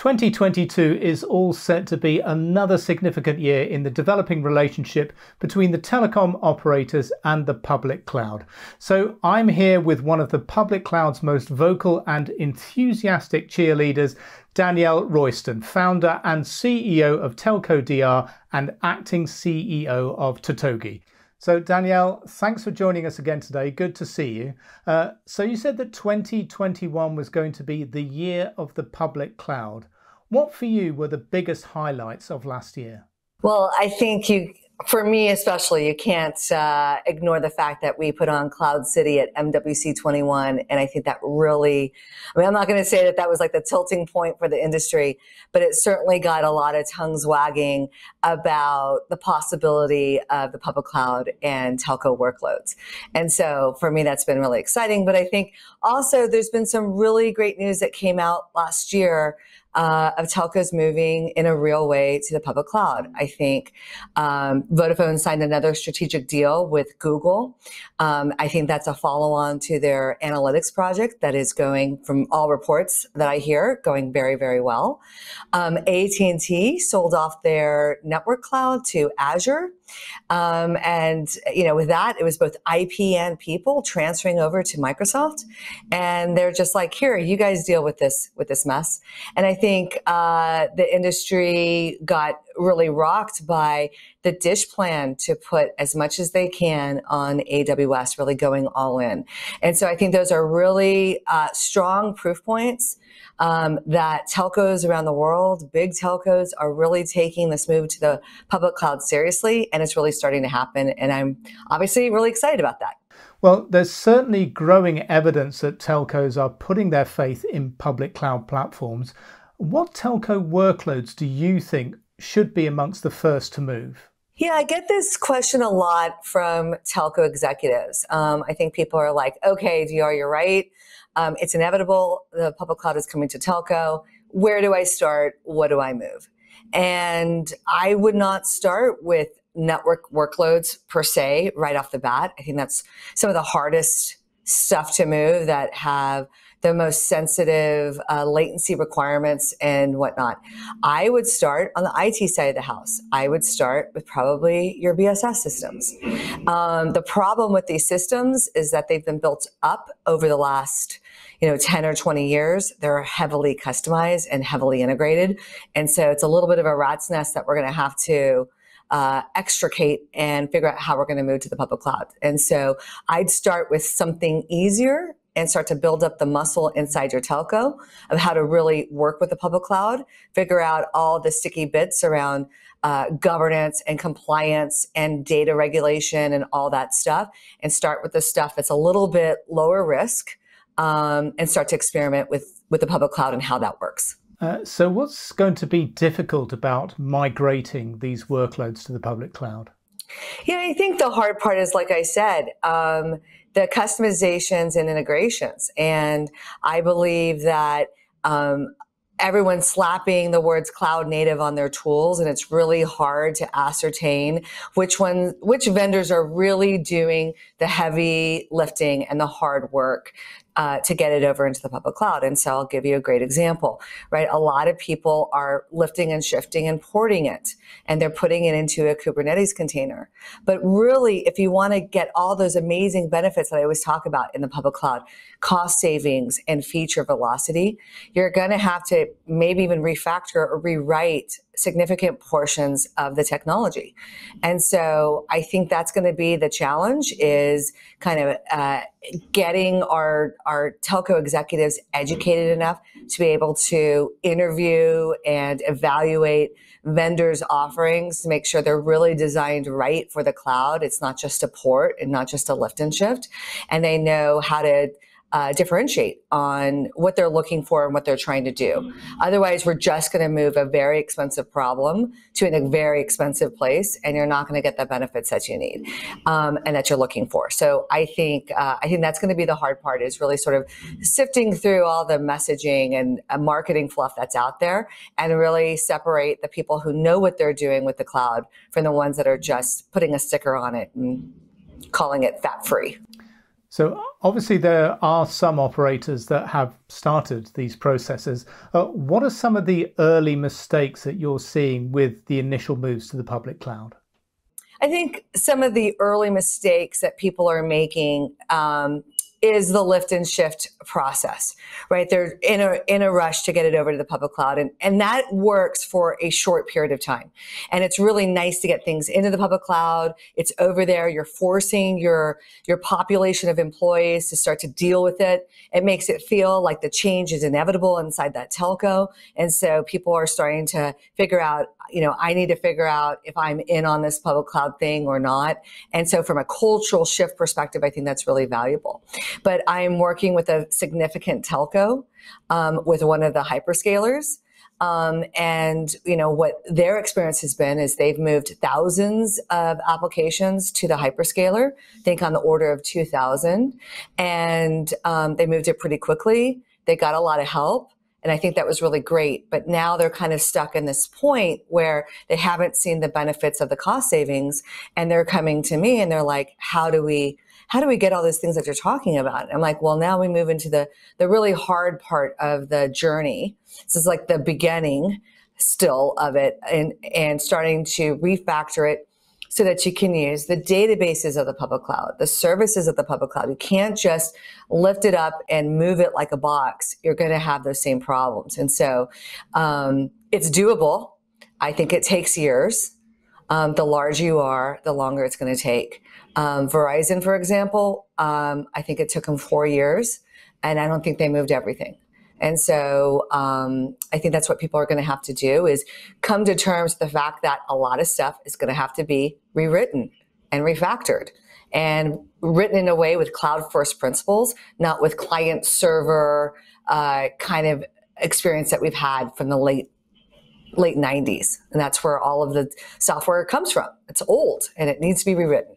2022 is all set to be another significant year in the developing relationship between the telecom operators and the public cloud. So I'm here with one of the public cloud's most vocal and enthusiastic cheerleaders, Danielle Royston, founder and CEO of Telco DR and acting CEO of Totogi. So Danielle, thanks for joining us again today. Good to see you. So you said that 2021 was going to be the year of the public cloud. What for you were the biggest highlights of last year? Well, I think for me especially, you can't ignore the fact that we put on Cloud City at MWC22, and I think that really, I'm not going to say that was like the tilting point for the industry, but it certainly got a lot of tongues wagging about the possibility of the public cloud and telco workloads. And so for me, that's been really exciting. But I think also there's been some really great news that came out last year of telcos moving in a real way to the public cloud. I think Vodafone signed another strategic deal with Google. I think that's a follow-on to their analytics project that is going, from all reports that I hear, going very, very well. AT&T sold off their network cloud to Azure. And with that, it was both IP and people transferring over to Microsoft. And they're just like, here, you guys deal with this mess. And I think the industry got really rocked by the Dish plan to put as much as they can on AWS, really going all in. And so I think those are really strong proof points that telcos around the world, big telcos, are really taking this move to the public cloud seriously, and it's really starting to happen. And I'm obviously really excited about that. Well, there's certainly growing evidence that telcos are putting their faith in public cloud platforms. What telco workloads do you think should be amongst the first to move? Yeah, I get this question a lot from telco executives. I think people are like, okay, DR, you're right. It's inevitable. The public cloud is coming to telco. Where do I start? What do I move? And I would not start with network workloads per se right off the bat. I think that's some of the hardest stuff to move that have the most sensitive latency requirements and whatnot. I would start on the IT side of the house. I would start with probably your BSS systems. The problem with these systems is that they've been built up over the last 10 or 20 years. They're heavily customized and heavily integrated. And so it's a little bit of a rat's nest that we're going to have to extricate and figure out how we're going to move to the public cloud. And so I'd start with something easier and start to build up the muscle inside your telco of how to really work with the public cloud, figure out all the sticky bits around governance and compliance and data regulation and all that stuff, and start with the stuff that's a little bit lower risk, and start to experiment with the public cloud and how that works. So what's going to be difficult about migrating these workloads to the public cloud? Yeah, I think the hard part is, like I said, the customizations and integrations. And I believe that everyone's slapping the words cloud native on their tools, and it's really hard to ascertain which vendors are really doing the heavy lifting and the hard work to get it over into the public cloud. And so I'll give you a great example, right? A lot of people are lifting and shifting and porting it, and they're putting it into a Kubernetes container. But really, if you want to get all those amazing benefits that I always talk about in the public cloud, cost savings and feature velocity, you're going to have to maybe even refactor or rewrite significant portions of the technology. And so I think that's going to be the challenge, is kind of getting our telco executives educated enough to be able to interview and evaluate vendors' offerings to make sure they're really designed right for the cloud. It's not just a port and not just a lift and shift. And they know how to differentiate on what they're looking for and what they're trying to do. Otherwise, we're just going to move a very expensive problem to a very expensive place, and you're not going to get the benefits that you need and that you're looking for. So I think that's going to be the hard part, is really sort of sifting through all the messaging and marketing fluff that's out there, and really separate the people who know what they're doing with the cloud from the ones that are just putting a sticker on it and calling it fat free. So obviously there are some operators that have started these processes. What are some of the early mistakes that you're seeing with the initial moves to the public cloud? I think some of the early mistakes that people are making is the lift and shift process, right? They're in a rush to get it over to the public cloud, and that works for a short period of time. And it's really nice to get things into the public cloud. It's over there. You're forcing your population of employees to start to deal with it. It makes it feel like the change is inevitable inside that telco. And so people are starting to figure out, I need to figure out if I'm in on this public cloud thing or not. And so from a cultural shift perspective, I think that's really valuable. But I'm working with a significant telco, with one of the hyperscalers. And what their experience has been is they've moved thousands of applications to the hyperscaler, I think on the order of 2,000. And they moved it pretty quickly. They got a lot of help. And I think that was really great. But now they're kind of stuck in this point where they haven't seen the benefits of the cost savings. And they're coming to me and they're like, how do we get all those things that you're talking about? And I'm like, well, now we move into the really hard part of the journey. This is like the beginning still of it, and starting to refactor it so that you can use the databases of the public cloud, the services of the public cloud. You can't just lift it up and move it like a box. You're going to have those same problems. And so it's doable. I think it takes years. The larger you are, the longer it's going to take. Verizon, for example, I think it took them 4 years, and I don't think they moved everything. And so I think that's what people are going to have to do, is come to terms with the fact that a lot of stuff is going to have to be rewritten and refactored, and written in a way with cloud first principles, not with client server kind of experience that we've had from the late 90s. And that's where all of the software comes from. It's old and it needs to be rewritten.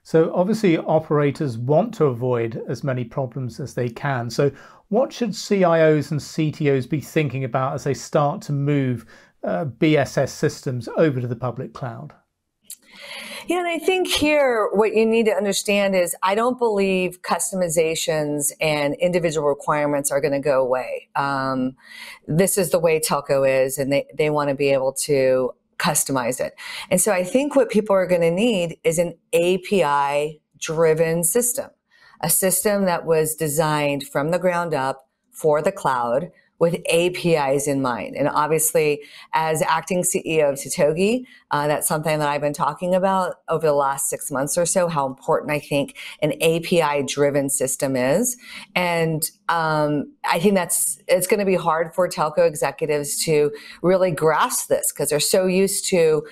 So obviously operators want to avoid as many problems as they can. So what should CIOs and CTOs be thinking about as they start to move BSS systems over to the public cloud? Yeah, and I think here what you need to understand is I don't believe customizations and individual requirements are going to go away. This is the way telco is, and they want to be able to customize it. And so I think what people are going to need is an API-driven system, a system that was designed from the ground up for the cloud with APIs in mind. And obviously, as acting CEO of Totogi, that's something that I've been talking about over the last 6 months or so, how important I think an API-driven system is. And I think it's going to be hard for telco executives to really grasp this, because they're so used to,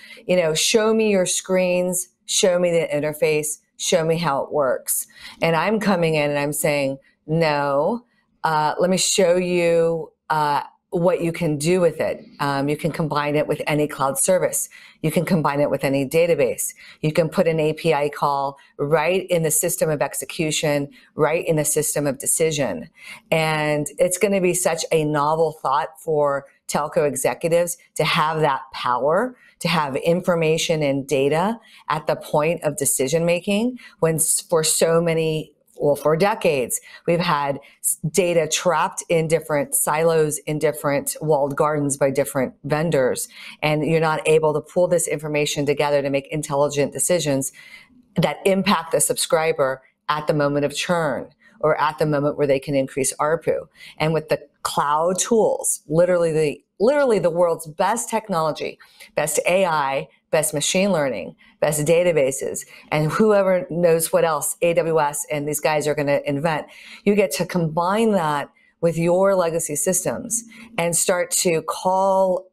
show me your screens, show me the interface, show me how it works. And I'm coming in and I'm saying, no, let me show you what you can do with it. You can combine it with any cloud service. You can combine it with any database. You can put an API call right in the system of execution, right in the system of decision. And it's going to be such a novel thought for telco executives to have that power, to have information and data at the point of decision making, when for so many, well, for decades, we've had data trapped in different silos, in different walled gardens by different vendors. And you're not able to pull this information together to make intelligent decisions that impact the subscriber at the moment of churn or at the moment where they can increase ARPU. And with the cloud tools, literally the world's best technology, best AI, best machine learning, best databases, and whoever knows what else AWS and these guys are going to invent, you get to combine that with your legacy systems and start to call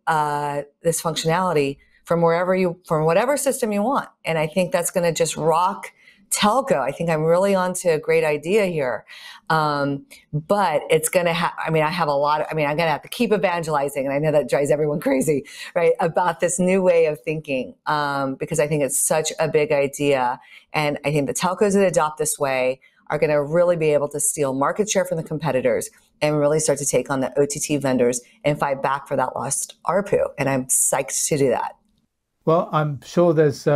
this functionality from whatever system you want. And I think that's going to just rock telco. I think I'm really onto a great idea here. But it's going to have, I'm going to have to keep evangelizing. And I know that drives everyone crazy, right? About this new way of thinking. Because I think it's such a big idea. And I think the telcos that adopt this way are going to really be able to steal market share from the competitors and really start to take on the OTT vendors and fight back for that lost ARPU. And I'm psyched to do that. Well, I'm sure there's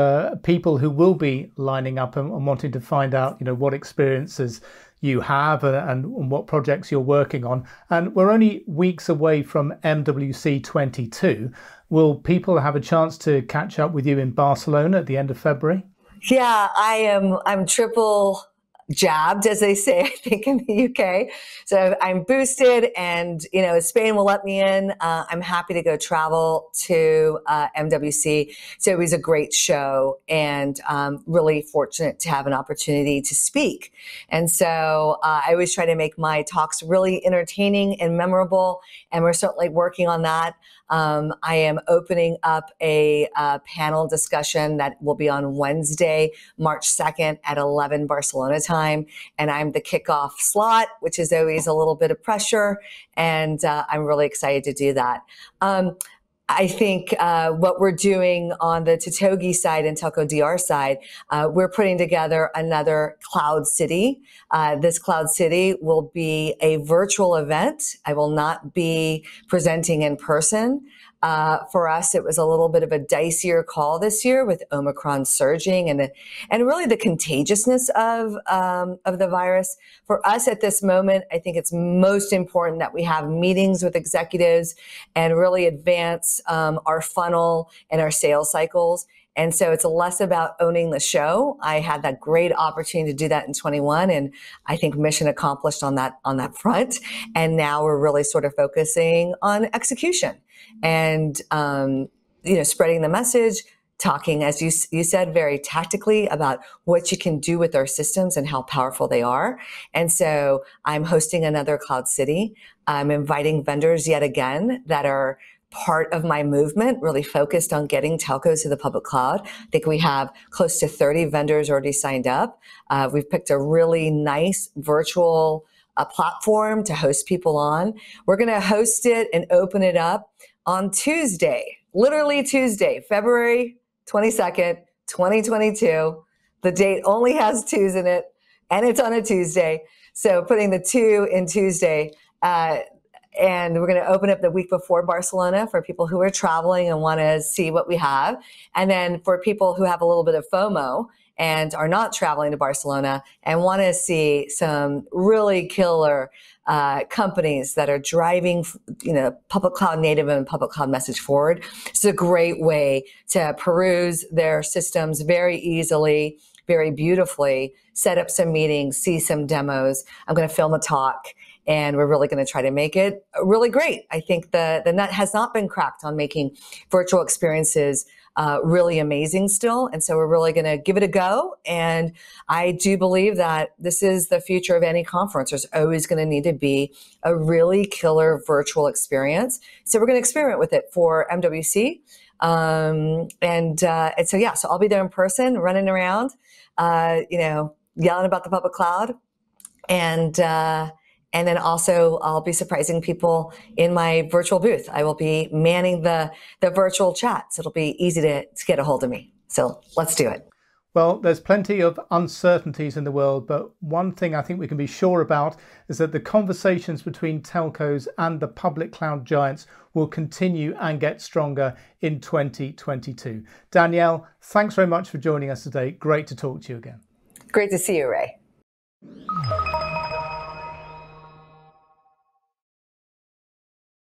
people who will be lining up and wanting to find out, what experiences you have and what projects you're working on. And we're only weeks away from MWC22. Will people have a chance to catch up with you in Barcelona at the end of February? Yeah, I'm triple jabbed, as they say, I think in the UK. So I'm boosted, and Spain will let me in. I'm happy to go travel to MWC. So it was a great show, and really fortunate to have an opportunity to speak. And so I always try to make my talks really entertaining and memorable, and we're certainly working on that. I am opening up a panel discussion that will be on Wednesday, March 2nd at 11 Barcelona time. And I'm the kickoff slot, which is always a little bit of pressure. And I'm really excited to do that. I think what we're doing on the Totogi side and Telco DR side, we're putting together another Cloud City. This Cloud City will be a virtual event. I will not be presenting in person. For us, it was a little bit of a dicier call this year with Omicron surging and really the contagiousness of the virus. For us at this moment, I think it's most important that we have meetings with executives and really advance our funnel and our sales cycles. And so it's less about owning the show. I had that great opportunity to do that in 21, and I think mission accomplished on that front. And now we're really sort of focusing on execution and spreading the message, talking, as you said, very tactically about what you can do with our systems and how powerful they are. And so I'm hosting another Cloud City. I'm inviting vendors yet again that are part of my movement, really focused on getting telcos to the public cloud. I think we have close to 30 vendors already signed up. We've picked a really nice virtual platform to host people on. We're going to host it and open it up on Tuesday, literally Tuesday, February 22nd, 2022. The date only has twos in it, and it's on a Tuesday. So putting the 2 in Tuesday, and we're going to open up the week before Barcelona for people who are traveling and want to see what we have. And then for people who have a little bit of FOMO and are not traveling to Barcelona and want to see some really killer companies that are driving, public cloud native and public cloud message forward. It's a great way to peruse their systems very easily, very beautifully, set up some meetings, see some demos. I'm going to film a talk. And we're really going to try to make it really great. I think the nut has not been cracked on making virtual experiences really amazing still. And so we're really going to give it a go. And I do believe that this is the future of any conference. There's always going to need to be a really killer virtual experience. So we're going to experiment with it for MWC. And so I'll be there in person, running around, yelling about the public cloud. And then also I'll be surprising people in my virtual booth. I will be manning the virtual chats. It'll be easy to get a hold of me. So let's do it. Well, there's plenty of uncertainties in the world, but one thing I think we can be sure about is that the conversations between telcos and the public cloud giants will continue and get stronger in 2022. Danielle, thanks very much for joining us today. Great to talk to you again. Great to see you, Ray.